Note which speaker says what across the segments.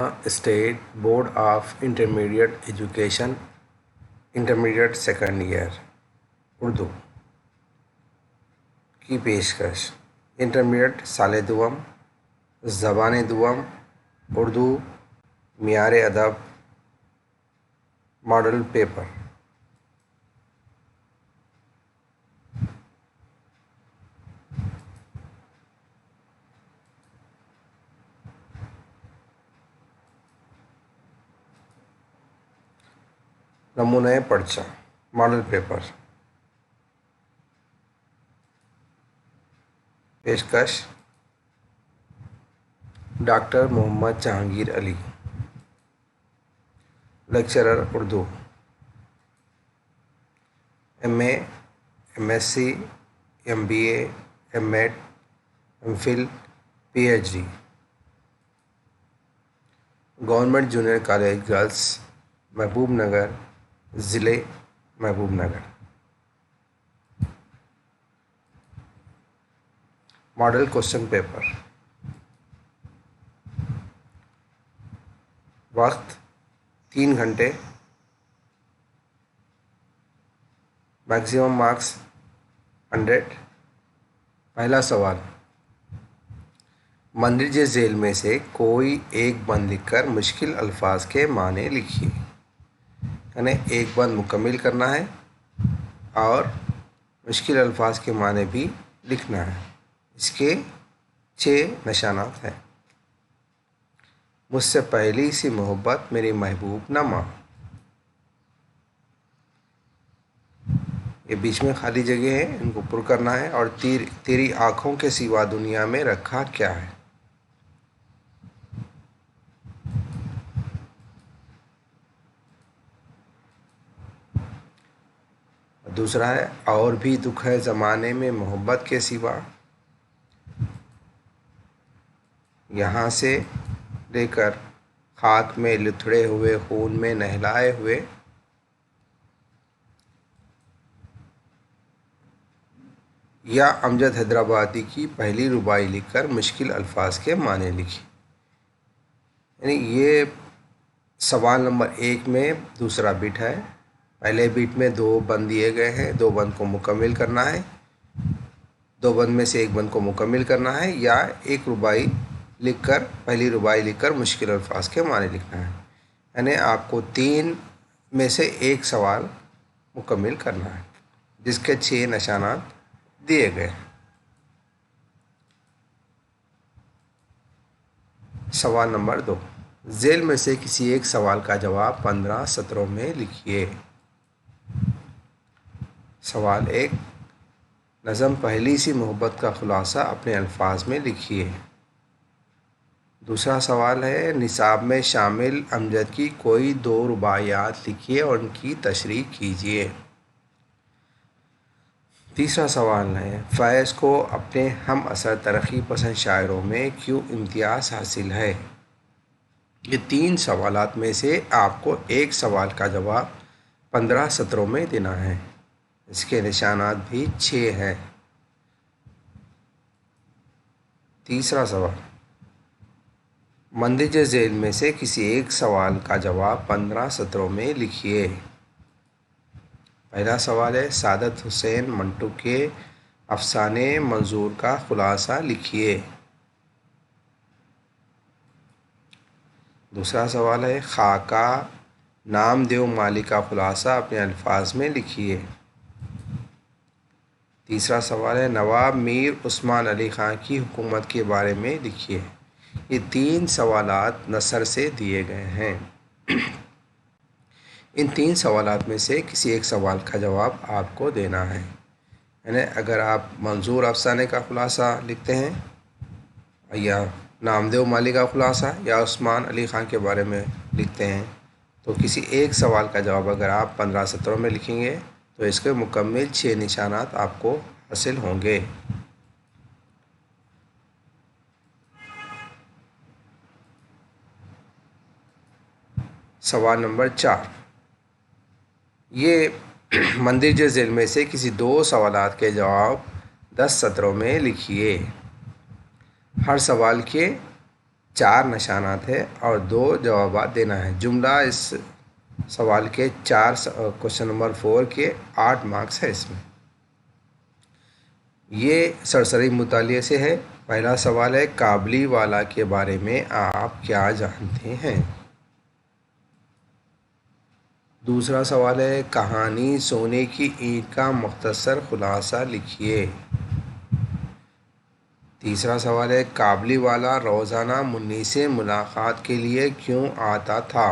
Speaker 1: State board of intermediate education intermediate second year Urdu کی پیشکش intermediate سال دوم زبان دوم اردو معیار ادب ماڈل پیپر نمونہ پرچہ ماڈل پیپر پیشکش doctor Mohammed Jahangir Ali lecturer Urdu M A M S C M B A M Ed M Phil P H D government junior college girls Mahbubnagar ضلع محبوب نگر ماڈل کوشچن پیپر وقت 3 گھنٹے میکسیمم مارکس 100 پہلا سوال مندرجہ ذیل میں سے کوئی ایک بند لکھ کر مشکل الفاظ کے معنی لکھیے یعنی ایک بند مکمل کرنا ہے اور مشکل الفاظ کے معنی بھی لکھنا ہے. اس کے 6 نشانات ہیں. مجھ سے پہلی سی محبت میری محبوب نہ ماں. یہ بیچ میں خالی جگہ ہے, ان کو پر کرنا ہے. اور تیری آنکھوں کے سوا دنیا میں رکھا کیا ہے. دوسرا ہے اور بھی دکھ ہے زمانے میں محبت کے سوا, یہاں سے لے کر خاک میں لتھڑے ہوئے خون میں نہلائے ہوئے. یا امجد حیدرآبادی کی پہلی رباعی لکھ کر مشکل الفاظ کے معنی لکھی. یعنی یہ سوال نمبر 1 میں دوسرا بٹ ہے. پہلے بٹ میں 2 بند دیے گئے ہیں, 2 بند کو مکمل کرنا ہے. 2 بند میں سے ایک بند کو مکمل کرنا ہے یا ایک رباعی لکھ کر پہلی رباعی لکھ کر مشکل الفاظ کے معنی لکھنا ہے. یعنی آپ کو 3 میں سے ایک سوال مکمل کرنا ہے جس کے 6 نشانات دیے گئے. سوال نمبر 2 ذیل میں سے کسی ایک سوال کا جواب 15 سطروں میں لکھیے. سوال 1 نظم پہلی سی محبت کا خلاصہ اپنے الفاظ میں لکھیے. دوسرا سوال ہے نصاب میں شامل امجد کی کوئی 2 رباعیات لکھیے اور ان کی تشریح کیجیے. تیسرا سوال ہے فیض کو اپنے ہم اثر ترقی پسند شاعروں میں کیوں امتیاز حاصل ہے. یہ 3 سوالات میں سے آپ کو ایک سوال کا جواب 15 سطروں میں دینا ہے. اس کے نشانات بھی 6 ہیں. تیسرا سوال مندرجہ ذیل میں سے کسی ایک سوال کا جواب 15 سطروں میں لکھیے. پہلا سوال ہے سعادت حسین منٹو کے افسانے منظور کا خلاصہ لکھیے. دوسرا سوال ہے خاکہ نام دیو مالی کا خلاصہ اپنے الفاظ میں لکھیے. تیسرا سوال ہے نواب میر عثمان علی خان کی حکومت کے بارے میں لکھیے. یہ 3 سوالات نثر سے دیے گئے ہیں. ان 3 سوالات میں سے کسی ایک سوال کا جواب آپ کو دینا ہے. یعنی اگر آپ منظور افسانے کا خلاصہ لکھتے ہیں یا نامدیو مالی کا خلاصہ یا عثمان علی خان کے بارے میں لکھتے ہیں تو کسی ایک سوال کا جواب اگر آپ 15 سطروں میں لکھیں گے تو اس کے مکمل 6 نشانات آپ کو حاصل ہوں گے. سوال نمبر 4 یہ مندرجہ ذیل میں سے کسی 2 سوالات کے جواب 10 سطروں میں لکھیے. ہر سوال کے 4 نشانات ہے اور 2 جوابات دینا ہے۔ جملہ اس سوال کے 4 کوشچن نمبر 4 کے 8 مارکس ہے اس میں۔ یہ سرسری مطالعے سے ہے۔ پہلا سوال ہے کابلی والا کے بارے میں آپ کیا جانتے ہیں؟ دوسرا سوال ہے کہانی سونے کی اینٹ کا مختصر خلاصہ لکھیے۔ تیسرا سوال ہے کابلی والا روزانہ منی سے ملاقات کے لیے کیوں آتا تھا؟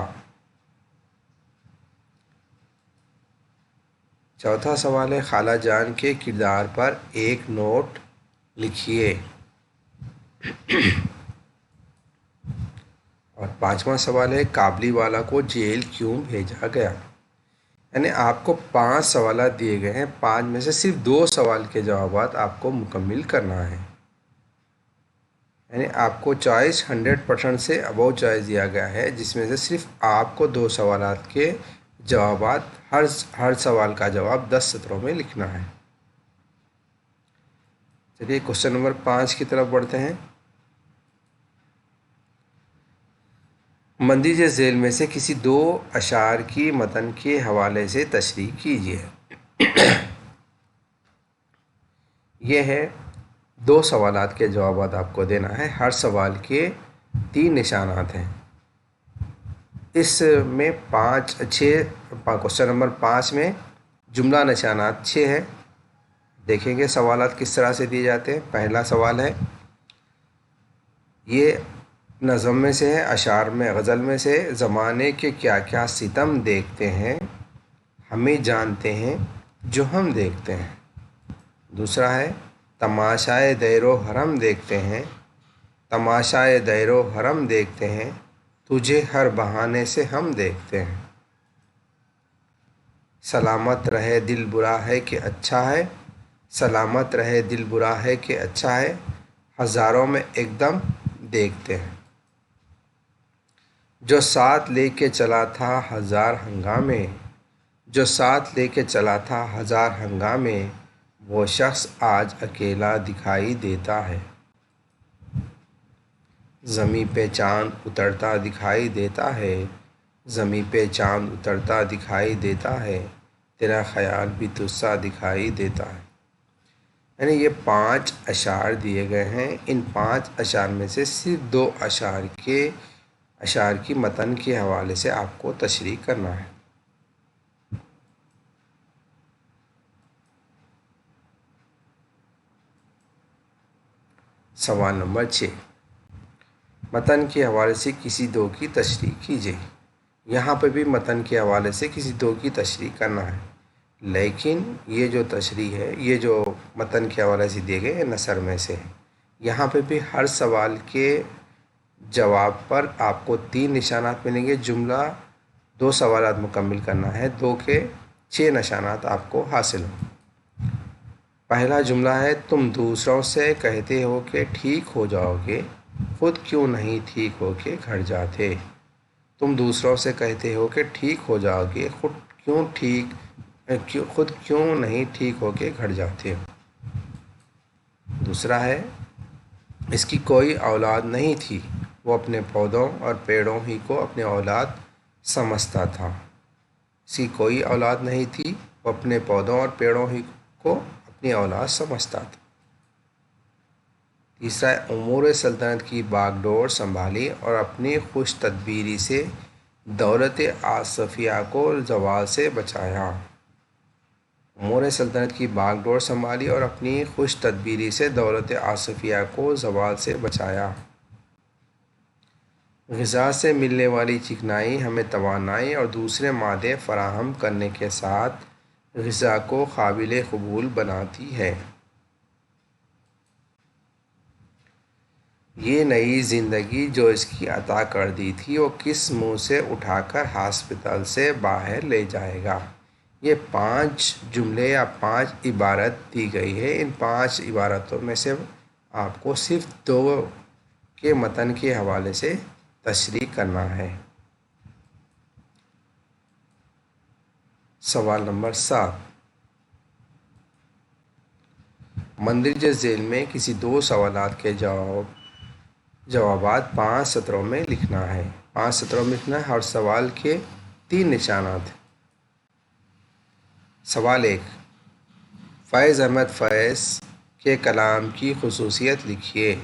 Speaker 1: چوتھا سوال ہے خالہ جان کے کردار پر ایک نوٹ لکھیے۔ اور 5واں سوال ہے کابلی والا کو جیل کیوں بھیجا گیا؟ یعنی آپ کو 5 سوالات دیے گئے ہیں، 5 میں سے صرف 2 سوال کے جوابات آپ کو مکمل کرنا ہے۔ یعنی آپ کو چوائس 100% سے ابو چوائس دیا گیا ہے، جس میں سے صرف آپ کو 2 سوالات کے جوابات ہر سوال کا جواب 10 سطروں میں لکھنا ہے۔ چلیے کوشچن نمبر 5 کی طرف بڑھتے ہیں۔ مندرجہ ذیل میں سے کسی 2 اشعار کی متن کے حوالے سے تشریح کیجیے۔ یہ ہے 2 سوالات کے جوابات آپ کو دینا ہے۔ ہر سوال کے 3 نشانات ہیں۔ اس میں 6 کوشچن نمبر 5 میں جملہ نشانات 6 ہے۔ دیکھیں گے سوالات کس طرح سے دیے جاتے ہیں۔ پہلا سوال ہے، یہ نظم میں سے ہے، اشعار میں، غزل میں سے، زمانے کے کیا کیا ستم دیکھتے ہیں، ہمیں جانتے ہیں جو ہم دیکھتے ہیں۔ دوسرا ہے تماشائے دیر و حرم دیکھتے ہیں، تماشائے دیر و حرم دیکھتے ہیں، تجھے ہر بہانے سے ہم دیکھتے ہیں۔ سلامت رہے دل برا ہے کہ اچھا ہے، سلامت رہے دل برا ہے کہ اچھا ہے، ہزاروں میں ایک دم دیکھتے ہیں۔ جو ساتھ لے کے چلا تھا ہزار ہنگامے، جو ساتھ لے کے چلا تھا ہزار ہنگامے، وہ شخص آج اکیلا دکھائی دیتا ہے۔ زمیں پہ چاند اترتا دکھائی دیتا ہے، زمیں پہ چاند اترتا دکھائی دیتا ہے، تیرا خیال بھی تجھ سا دکھائی دیتا ہے۔ یعنی یہ 5 اشعار دیے گئے ہیں۔ ان 5 اشعار میں سے صرف 2 اشعار کی متن کے حوالے سے آپ کو تشریح کرنا ہے۔ سوال نمبر 6، متن کے حوالے سے کسی 2 کی تشریح کیجیے۔ یہاں پہ بھی متن کے حوالے سے کسی 2 کی تشریح کرنا ہے، لیکن یہ جو تشریح ہے، یہ جو متن کے حوالے سے دیے گئے نثر میں سے ہے۔ یہاں پہ بھی ہر سوال کے جواب پر آپ کو 3 نشانات ملیں گے۔ جملہ 2 سوالات مکمل کرنا ہے، 2 کے 6 نشانات آپ کو حاصل ہوں۔ پہلا جملہ ہے تم دوسروں سے کہتے ہو کہ ٹھیک ہو جاؤ گے، خود کیوں نہیں ٹھیک ہو کے گھر جاتے۔ تم دوسروں سے کہتے ہو کہ ٹھیک ہو جاؤ گے، خود کیوں نہیں ٹھیک ہو کے گھر جاتے ہو۔ دوسرا ہے اس کی کوئی اولاد نہیں تھی، وہ اپنے پودوں اور پیڑوں ہی کو اپنے اولاد سمجھتا تھا۔ اس کی کوئی اولاد نہیں تھی، وہ اپنے پودوں اور پیڑوں ہی کو اپنی اولاد سمجھتا تھا۔ تیسرا ہے امور سلطنت کی باغ ڈور سنبھالی اور اپنی خوش تدبیری سے دولت آصفیہ کو زوال سے بچایا۔ امور سلطنت کی باغ ڈور سنبھالی اور اپنی خوش تدبیری سے دولت آصفیہ کو زوال سے بچایا۔ غذا سے ملنے والی چکنائی ہمیں توانائی اور دوسرے مادے فراہم کرنے کے ساتھ غذا کو قابل قبول بناتی ہے۔ یہ نئی زندگی جو اس کی عطا کر دی تھی وہ کس منہ سے اٹھا کر ہاسپٹل سے باہر لے جائے گا۔ یہ 5 جملے یا 5 عبارت دی گئی ہے۔ ان 5 عبارتوں میں سے آپ کو صرف 2 کے متن کے حوالے سے تشریح کرنا ہے۔ سوال نمبر 7، مندرجہ ذیل میں کسی 2 سوالات کے جواب جوابات 5 سطروں میں لکھنا ہے. 5 سطروں میں لکھنا ہے. ہر سوال کے 3 نشانات. سوال 1. فیض احمد فیض کے کلام کی خصوصیت لکھیے.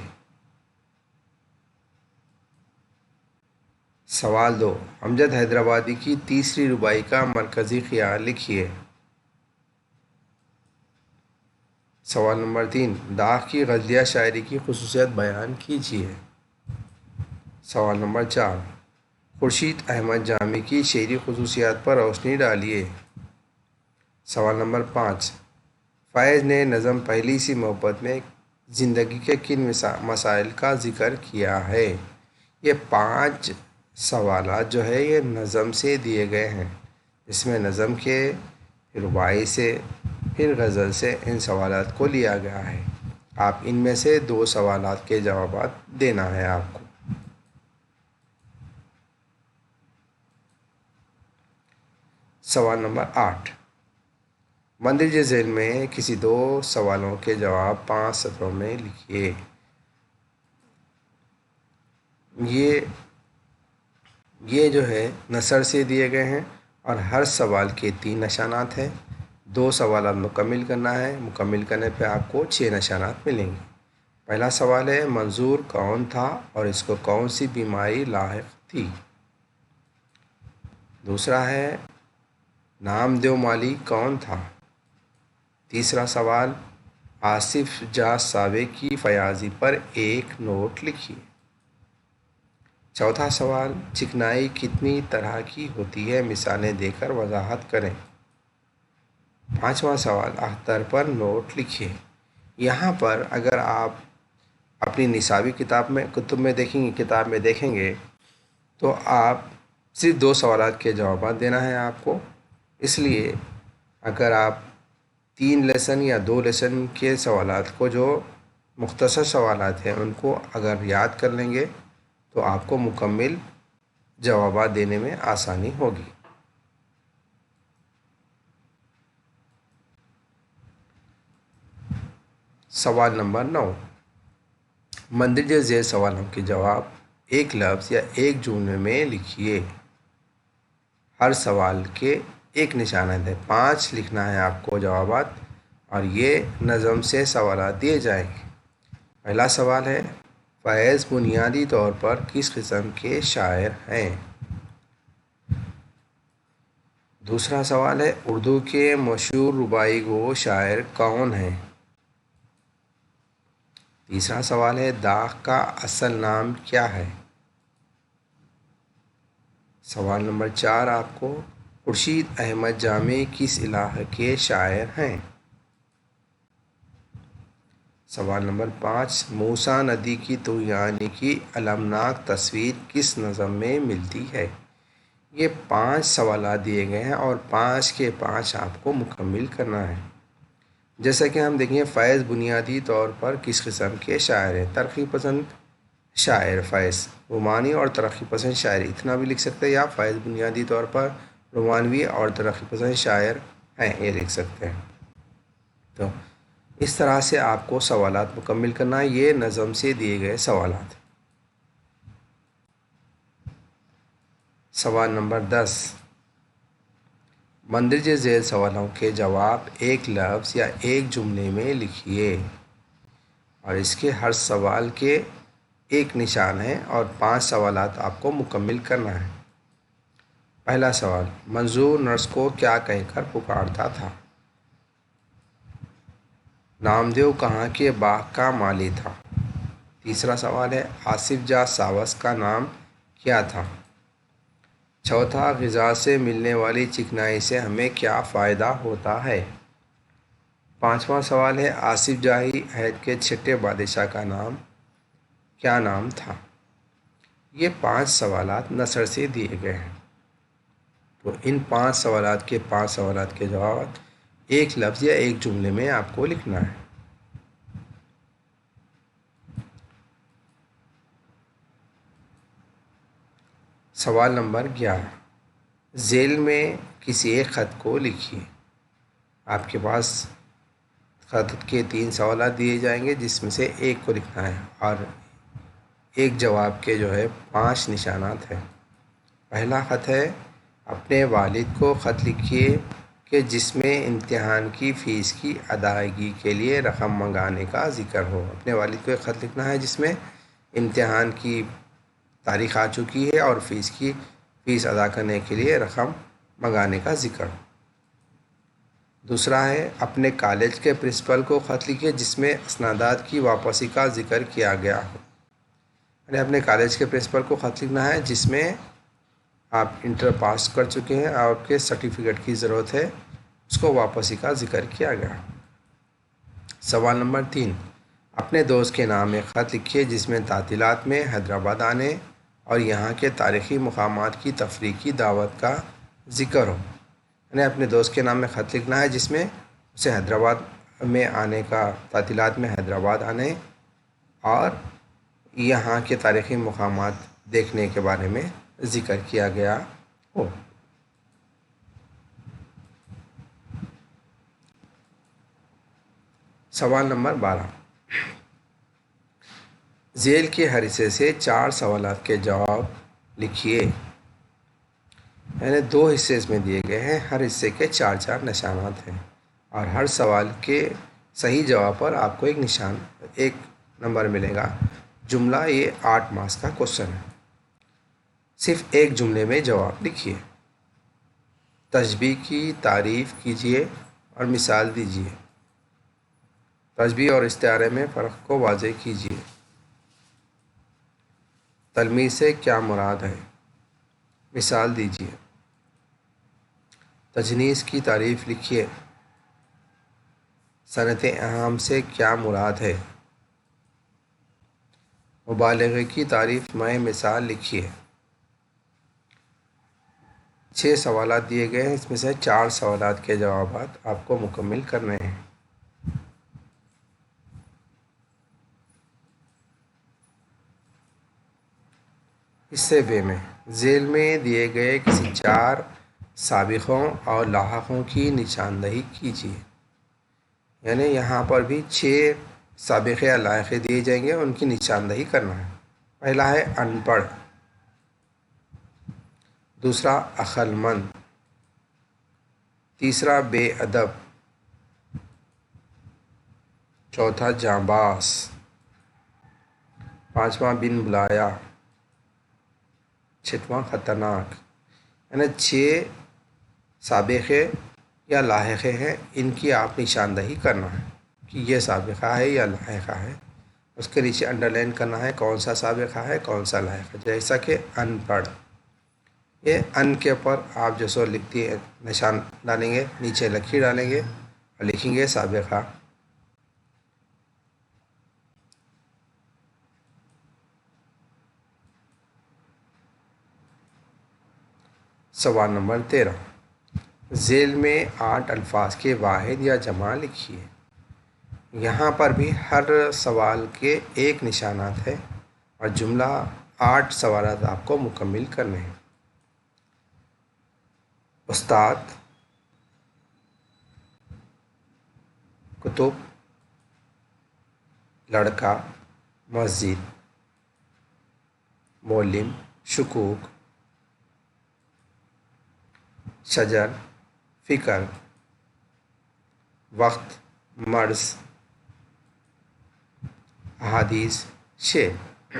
Speaker 1: سوال 2. امجد حیدرآبادی کی تیسری رباعی کا مرکزی خیال لکھیے. سوال نمبر 3. داغ کی غزلیہ شاعری کی خصوصیت بیان کیجیے. سوال نمبر 4. خورشید احمد جامی کی شعری خصوصیات پر روشنی ڈالیے. سوال نمبر 5. فیض نے نظم پہلی سی محبت میں زندگی کے کن مسائل کا ذکر کیا ہے؟ یہ 5 سوالات جو ہے یہ نظم سے دیے گئے ہیں. اس میں نظم کے رباعی سے پھر غزل سے ان سوالات کو لیا گیا ہے. آپ ان میں سے 2 سوالات کے جوابات دینا ہے آپ کو. سوال نمبر 8. مندرجہ ذیل میں کسی 2 سوالوں کے جواب 5 سطروں میں لکھیے. یہ جو ہے نثر سے دیے گئے ہیں اور ہر سوال کے 3 نشانات ہیں. 2 سوالات مکمل کرنا ہے. مکمل کرنے پہ آپ کو 6 نشانات ملیں گے. پہلا سوال ہے منظور کون تھا اور اس کو کون سی بیماری لاحق تھی؟ دوسرا ہے نامدیو مالی کون تھا؟ تیسرا سوال آصف جاہ ساوے کی فیاضی پر ایک نوٹ لکھیے. چوتھا سوال چکنائی کتنی طرح کی ہوتی ہے؟ مثالیں دے کر وضاحت کریں. پانچواں سوال اختر پر نوٹ لکھیے. یہاں پر اگر آپ اپنی نصابی کتاب میں دیکھیں گے تو آپ صرف 2 سوالات کے جوابات دینا ہے آپ کو. اس لیے اگر آپ 3 لیسن یا 2 لیسن کے سوالات کو جو مختصر سوالات ہیں ان کو اگر یاد کر لیں گے تو آپ کو مکمل جوابات دینے میں آسانی ہوگی. سوال نمبر 9. مندرجہ ذیل سوالوں کے جواب ایک لفظ یا ایک جملے میں لکھیے. ہر سوال کے 1 نشانات ہے. 5 لکھنا ہے آپ کو جوابات اور یہ نظم سے سوالات دیے جائیں گے. پہلا سوال ہے فیض بنیادی طور پر کس قسم کے شاعر ہیں؟ دوسرا سوال ہے اردو کے مشہور رباعی گو شاعر کون ہیں؟ تیسرا سوال ہے داغ کا اصل نام کیا ہے؟ سوال نمبر 4 آپ کو خورشید احمد جامی کس علاقے کے شاعر ہیں؟ سوال نمبر 5 موسیٰ ندی کی طغیانی کی المناک تصویر کس نظم میں ملتی ہے؟ یہ 5 سوالات دیے گئے ہیں اور 5 کے 5 آپ کو مکمل کرنا ہے. جیسا کہ ہم دیکھیں فیض بنیادی طور پر کس قسم کے شاعر ہیں؟ ترقی پسند شاعر فیض. رومانی اور ترقی پسند شاعری اتنا بھی لکھ سکتے ہیں یا فیض بنیادی طور پر رومانوی اور ترقی پسند شاعر ہیں یہ لکھ سکتے ہیں. تو اس طرح سے آپ کو سوالات مکمل کرنا ہے. یہ نظم سے دیے گئے سوالات. سوال نمبر 10. مندرجہ ذیل سوالوں کے جواب ایک لفظ یا ایک جملے میں لکھیے اور اس کے ہر سوال کے 1 نشان ہے اور 5 سوالات آپ کو مکمل کرنا ہے. پہلا سوال منظور نرس کو کیا کہہ کر پکارتا تھا؟ نامدیو کہاں کے باغ کا مالی تھا؟ تیسرا سوال ہے آصف جاہ ساوس کا نام کیا تھا؟ چوتھا غذا سے ملنے والی چکنائی سے ہمیں کیا فائدہ ہوتا ہے؟ پانچواں سوال ہے آصف جاہی عہد کے چھٹے بادشاہ کا کیا نام تھا؟ یہ 5 سوالات نثر سے دیے گئے ہیں. تو ان 5 سوالات کے 5 سوالات کے جواب ایک لفظ یا ایک جملے میں آپ کو لکھنا ہے. سوال نمبر 11. ذیل میں کسی ایک خط کو لکھیے. آپ کے پاس خط کے 3 سوالات دیے جائیں گے جس میں سے ایک کو لکھنا ہے اور ایک جواب کے جو ہے 5 نشانات ہیں۔ پہلا خط ہے، اپنے والد کو خط لکھیے کہ جس میں امتحان کی فیس کی ادائیگی کے لیے رقم منگانے کا ذکر ہو۔ اپنے والد کو ایک خط لکھنا ہے جس میں امتحان کی تاریخ آ چکی ہے اور فیس ادا کرنے کے لیے رقم منگانے کا ذکر ہو۔ دوسرا ہے، اپنے کالج کے پرنسپل کو خط لکھیے جس میں اسنادات کی واپسی کا ذکر کیا گیا ہو۔ یعنی اپنے کالج کے پرنسپل کو خط لکھنا ہے جس میں آپ انٹر پاس کر چکے ہیں اور آپ کے سرٹیفکیٹ کی ضرورت ہے، اس کو واپسی کا ذکر کیا گیا۔ سوال نمبر 3، اپنے دوست کے نام ایک خط لکھیے جس میں تعطیلات میں حیدرآباد آنے اور یہاں کے تاریخی مقامات کی تفریح کی دعوت کا ذکر ہو۔ یعنی اپنے دوست کے نام میں خط لکھنا ہے جس میں اسے حیدرآباد میں آنے کا، تعطیلات میں حیدرآباد آنے اور یہاں کے تاریخی مقامات دیکھنے کے بارے میں ذکر کیا گیا ہو۔ سوال نمبر 12، ذیل کے ہر حصے سے 4 سوالات کے جواب لکھیے۔ یعنی 2 حصے اس میں دیے گئے ہیں، ہر حصے کے 4 نشانات ہیں اور ہر سوال کے صحیح جواب پر آپ کو ایک نمبر ملے گا۔ جملہ یہ 8 مارکس کا کوشچن ہے۔ صرف ایک جملے میں جواب لکھیے۔ تشبیہ کی تعریف کیجیے اور مثال دیجیے۔ تشبیہ اور استعارے میں فرق کو واضح کیجیے۔ تلمیذ سے کیا مراد ہے؟ مثال دیجیے۔ تجنیس کی تعریف لکھیے۔ صنعت اہم سے کیا مراد ہے؟ مبالغے کی تعریف میں مثال لکھیے۔ 6 سوالات دیے گئے ہیں، اس میں سے 4 سوالات کے جوابات آپ کو مکمل کرنے ہیں۔ حصے بے میں ذیل میں دیے گئے کسی 4 سابقوں اور لاحقوں کی نشاندہی کیجیے۔ یعنی یہاں پر بھی 6 سابقے یا لاحقے دیے جائیں گے، ان کی نشاندہی کرنا ہے۔ پہلا ہے ان پڑھ، دوسرا عقل مند، تیسرا بے ادب، چوتھا جانباز، پانچواں بن بلایا، چھٹواں خطرناک۔ یعنی 6 سابقے یا لاحقے ہیں، ان کی آپ نشاندہی کرنا ہے کہ یہ سابقہ ہے یا لاحقہ ہے۔ اس کے نیچے انڈر لائن کرنا ہے کون سا سابقہ ہے کون سا لاحقہ، جیسا کہ ان پڑھ۔ یہ ان کے اوپر آپ جو سو لکھتی ہے نشان ڈالیں گے، نیچے لکیر ڈالیں گے اور لکھیں گے سابقہ۔ سوال نمبر 13، ذیل میں 8 الفاظ کے واحد یا جمع لکھیے۔ یہاں پر بھی ہر سوال کے 1 نشانات ہے اور جملہ 8 سوالات آپ کو مکمل کرنے ہیں۔ استاد، کتب، لڑکا، مسجد، معلم، شکوک، شجر، فکر، وقت، مرض، احادیث، شعر۔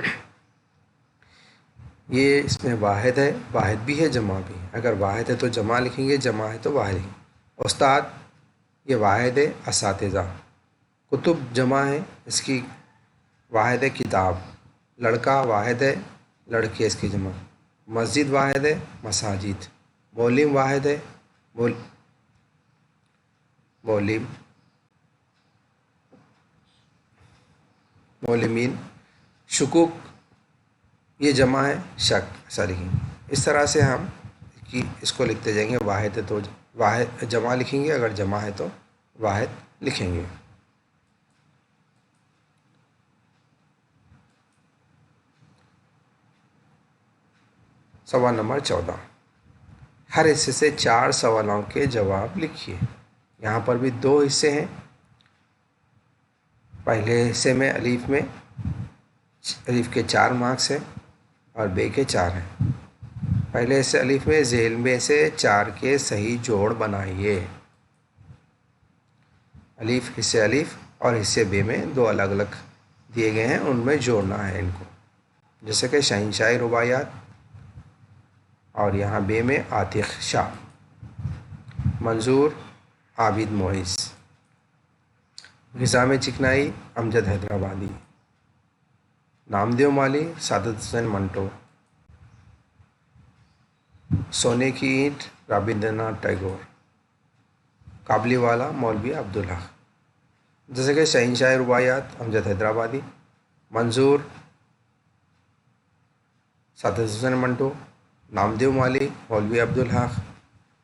Speaker 1: یہ اس میں واحد ہے، واحد بھی ہے جمع بھی ہے۔ اگر واحد ہے تو جمع لکھیں گے، جمع ہے تو واحد لکھیں گے۔ استاد یہ واحد ہے، اساتذہ۔ کتب جمع ہے، اس کی واحد ہے کتاب۔ لڑکا واحد ہے، لڑکی اس کی جمع۔ مسجد واحد ہے، مساجد۔ معلم واحد ہے، معلم، معلمین۔ شکوک یہ جمع ہے، شک، ایسا لکھیں گے۔ اس طرح سے ہم اس کو لکھتے جائیں گے۔ واحد ہے تو واحد جمع لکھیں گے، اگر جمع ہے تو واحد لکھیں گے۔ سوال نمبر 14، ہر حصے سے 4 سوالوں کے جواب لکھیے۔ یہاں پر بھی 2 حصے ہیں۔ پہلے حصے میں الف میں الف کے 4 مارکس ہیں اور بے کے 4 ہیں۔ پہلے حصے الف میں ذیل میں سے 4 کے صحیح جوڑ بنائیے۔ حصے الف اور حصے بے میں 2 الگ الگ دیے گئے ہیں، ان میں جوڑنا ہے ان کو، جیسے کہ شہنشاہی رباعیات اور یہاں بے میں عاتق شاہ، منظور عابد معیز، غذا میں چکنائی امجد حیدرآبادی، نامدیو مالی سعادت حسین منٹو، سونے کی اینٹ رابندر ناتھ ٹیگور، کابلی والا مولوی عبدالحق۔ جیسے کہ شہنشاہ رباعیات امجد حیدرآبادی، منظور سعادت حسین منٹو، نامدیو مالی مولوی عبدالحق،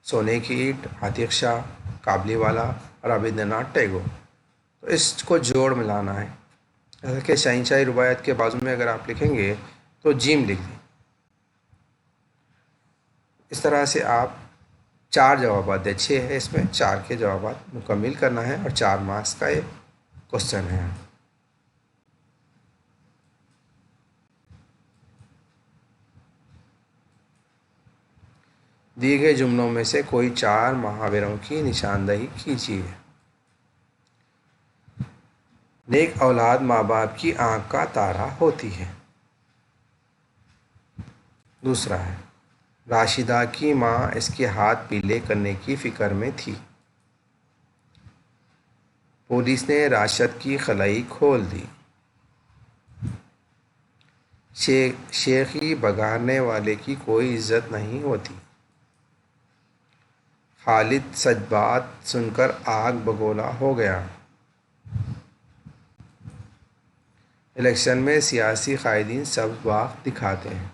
Speaker 1: سونے کی اینٹ عاتق شاہ، کابلی والا رابندر ناتھ ٹیگور۔ تو اس کو جوڑ ملانا ہے، جیسے کہ شہنشاہی رباعیات کے بازو میں اگر آپ لکھیں گے تو جیم لکھ دیں۔ اس طرح سے آپ 4 جوابات دیں، 6 ہے اس میں، 4 کے جوابات مکمل کرنا ہے اور 4 مارکس کا یہ کوشچن ہے۔ دیے گئے جملوں میں سے کوئی 4 محاوروں کی نشاندہی کیجیے۔ نیک اولاد ماں باپ کی آنکھ کا تارا ہوتی ہے۔ دوسرا ہے، راشدہ کی ماں اس کے ہاتھ پیلے کرنے کی فکر میں تھی۔ پولیس نے راشد کی خلائی کھول دی۔ شیخی بگاڑنے والے کی کوئی عزت نہیں ہوتی۔ خالد سچ بات سن کر آگ بگولا ہو گیا۔ الیکشن میں سیاسی قائدین سبز باغ دکھاتے ہیں۔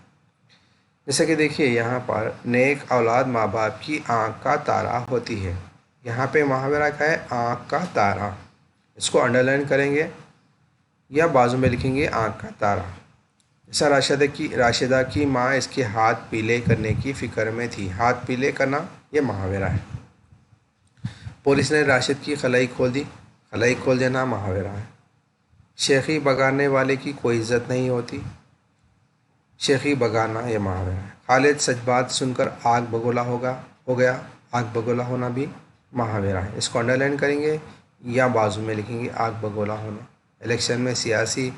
Speaker 1: جیسا کہ دیکھیے یہاں پر نیک اولاد ماں باپ کی آنکھ کا تارا ہوتی ہے، یہاں پہ محاورہ کا ہے آنکھ کا تارا، اس کو انڈر لائن کریں گے یا بازو میں لکھیں گے آنکھ کا تارا۔ جیسا راشدہ کی ماں اس کے ہاتھ پیلے کرنے کی فکر میں تھی، ہاتھ پیلے کرنا یہ محاورہ ہے۔ پولیس نے راشد کی خلائی کھول دی، خلائی کھول دینا محاورہ ہے۔ شیخی بگاڑنے والے کی کوئی عزت نہیں ہوتی، شیخی بگانا یہ محاورہ ہے۔ خالد سچ بات سن کر آگ بگولا ہو گیا، آگ بگولا ہونا بھی محاورہ ہے، اس کو انڈر لائن کریں گے یا بازو میں لکھیں گے آگ بگولا ہونا۔ الیکشن میں سیاسی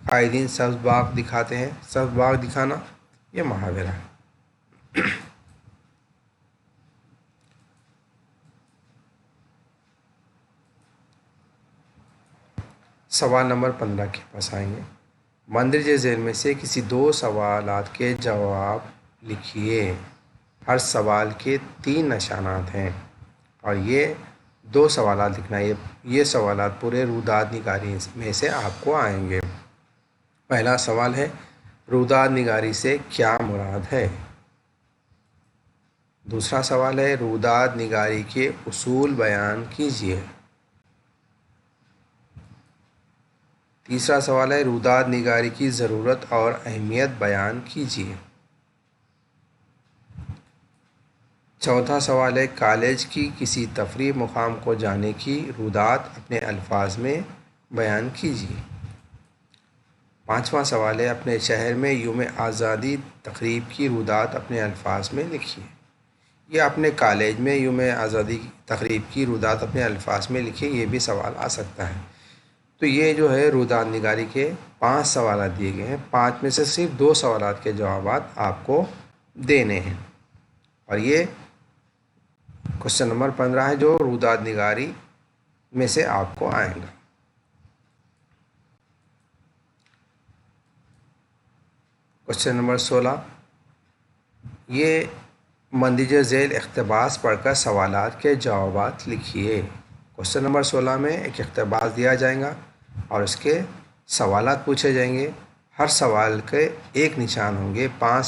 Speaker 1: قائدین سبز باغ دکھاتے ہیں، سبز باغ دکھانا یہ محاورہ ہے۔ سوال نمبر 15 کے پاس آئیں گے۔ مندرجہ ذیل میں سے کسی 2 سوالات کے جواب لکھیے۔ ہر سوال کے 3 نشانات ہیں اور یہ 2 سوالات لکھنا ہے، یہ سوالات پورے روداد نگاری میں سے آپ کو آئیں گے۔ پہلا سوال ہے، روداد نگاری سے کیا مراد ہے؟ دوسرا سوال ہے، روداد نگاری کے اصول بیان کیجیے۔ تیسرا سوال ہے، روداد نگاری کی ضرورت اور اہمیت بیان کیجیے۔ چوتھا سوال ہے، کالج کی کسی تفریح مقام کو جانے کی روداد اپنے الفاظ میں بیان کیجیے۔ پانچواں سوال ہے، اپنے شہر میں یوم آزادی تقریب کی روداد اپنے الفاظ میں لکھیے، یا اپنے کالج میں یوم آزادی تقریب کی روداد اپنے الفاظ میں لکھیے، یہ بھی سوال آ سکتا ہے۔ تو یہ جو ہے روداد نگاری کے 5 سوالات دیے گئے ہیں، 5 میں سے صرف 2 سوالات کے جوابات آپ کو دینے ہیں، اور یہ کوشچن نمبر 15 ہے جو روداد نگاری میں سے آپ کو آئے گا۔ کوشچن نمبر 16، یہ مندرجہ ذیل اقتباس پڑھ کر سوالات کے جوابات لکھیے۔ کوشچن نمبر 16 میں ایک اقتباس دیا جائے گا اور اس کے سوالات پوچھے جائیں گے، ہر سوال کے 1 نشان ہوں گے، 5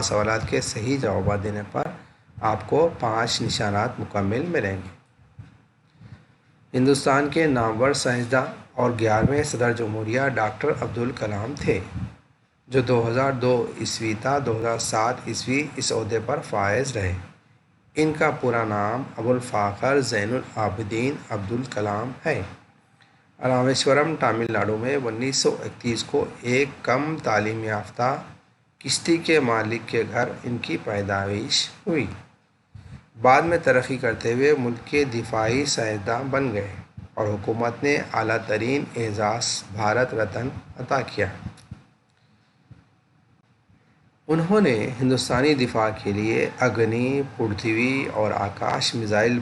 Speaker 1: سوالات کے صحیح جوابات دینے پر آپ کو 5 نشانات مکمل ملیں گے۔ ہندوستان کے نامور سائنسداں اور 11ویں صدر جمہوریہ ڈاکٹر عبدالکلام تھے، جو 2002 عیسوی تا 2007 عیسوی اس عہدے پر فائز رہے۔ ان کا پورا نام ابوالفاخر زین العابدین عبدالکلام ہے۔ رامیشورم تامل ناڈو میں 1931 کو ایک کم تعلیم یافتہ کشتی کے مالک کے گھر ان کی پیدائش ہوئی۔ بعد میں ترقی کرتے ہوئے ملک کے دفاعی سائنسداں بن گئے اور حکومت نے اعلیٰ ترین اعزاز بھارت رتن عطا کیا۔ انہوں نے ہندوستانی دفاع کے لیے اگنی، پرتھوی اور آکاش میزائل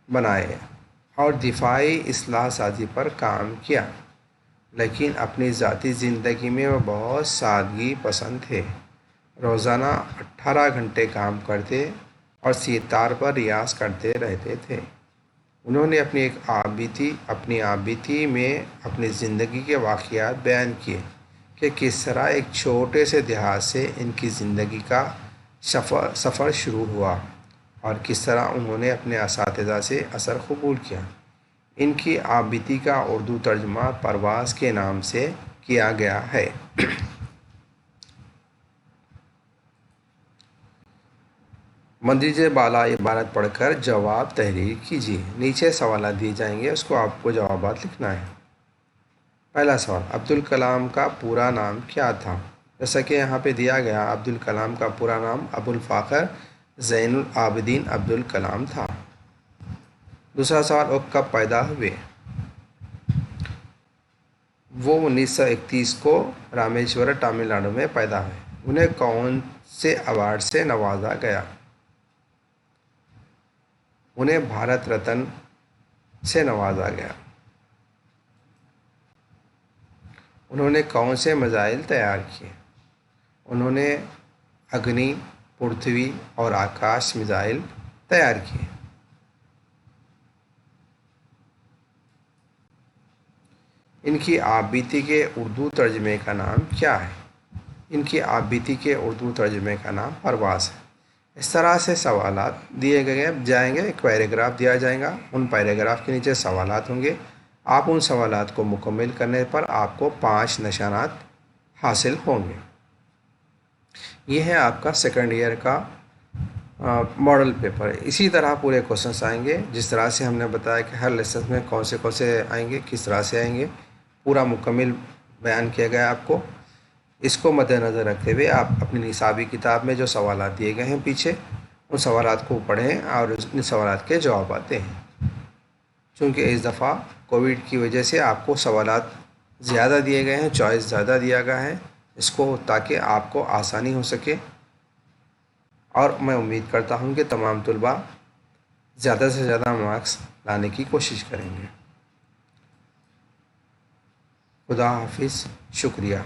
Speaker 1: بنائے اور دفاعی اصلاح سازی پر کام کیا، لیکن اپنی ذاتی زندگی میں وہ بہت سادگی پسند تھے۔ روزانہ 18 گھنٹے کام کرتے اور ستار پر ریاض کرتے رہتے تھے۔ انہوں نے اپنی آپ بیتی میں اپنی زندگی کے واقعات بیان کیے کہ کس طرح ایک چھوٹے سے دیہات سے ان کی زندگی کا سفر شروع ہوا اور کس طرح انہوں نے اپنے اساتذہ سے اثر قبول کیا۔ ان کی آپ بیتی کا اردو ترجمہ پرواز کے نام سے کیا گیا ہے۔ مندرجہ بالا عبارت پڑھ کر جواب تحریر کیجیے۔ نیچے سوالات دیے جائیں گے، اس کو آپ کو جوابات لکھنا ہے۔ پہلا سوال، عبدالکلام کا پورا نام کیا تھا؟ جیسا کہ یہاں پہ دیا گیا، عبدالکلام کا پورا نام ابوالفاخر زین العابدین عبدالکلام تھا۔ دوسرا سوال، وہ کب پیدا ہوئے؟ وہ 1931 کو رامیشورم تامل ناڈو میں پیدا ہوئے۔ انہیں کون سے ایوارڈ سے نوازا گیا؟ انہیں بھارت رتن سے نوازا گیا۔ انہوں نے کون سے میزائل تیار کیے؟ انہوں نے اگنی، پرتھوی اور آکاش میزائل تیار کیے۔ ان کی آپ بیتی کے اردو ترجمے کا نام کیا ہے؟ ان کی آپ بیتی کے اردو ترجمے کا نام پرواز ہے۔ اس طرح سے سوالات دیے جائیں گے، ایک پیراگراف دیا جائے گا، ان پیراگراف کے نیچے سوالات ہوں گے۔ آپ ان سوالات کو مکمل کرنے پر آپ کو 5 نشانات حاصل ہوں گے۔ یہ ہے آپ کا سیکنڈ ایئر کا ماڈل پیپر۔ اسی طرح پورے کوشچنس آئیں گے، جس طرح سے ہم نے بتایا کہ ہر لیسن میں کون سے آئیں گے، کس طرح سے آئیں گے، پورا مکمل بیان کیا گیا آپ کو۔ اس کو مد نظر رکھتے ہوئے آپ اپنی نصابی کتاب میں جو سوالات دیے گئے ہیں پیچھے، ان سوالات کو پڑھیں اور ان سوالات کے جوابات دیں۔ چونکہ اس دفعہ کووڈ کی وجہ سے آپ کو سوالات زیادہ دیے گئے ہیں، چوائس زیادہ دیا گیا ہے، اس کو تاکہ آپ کو آسانی ہو سکے، اور میں امید کرتا ہوں کہ تمام طلباء زیادہ سے زیادہ مارکس لانے کی کوشش کریں گے۔ خدا حافظ، شکریہ۔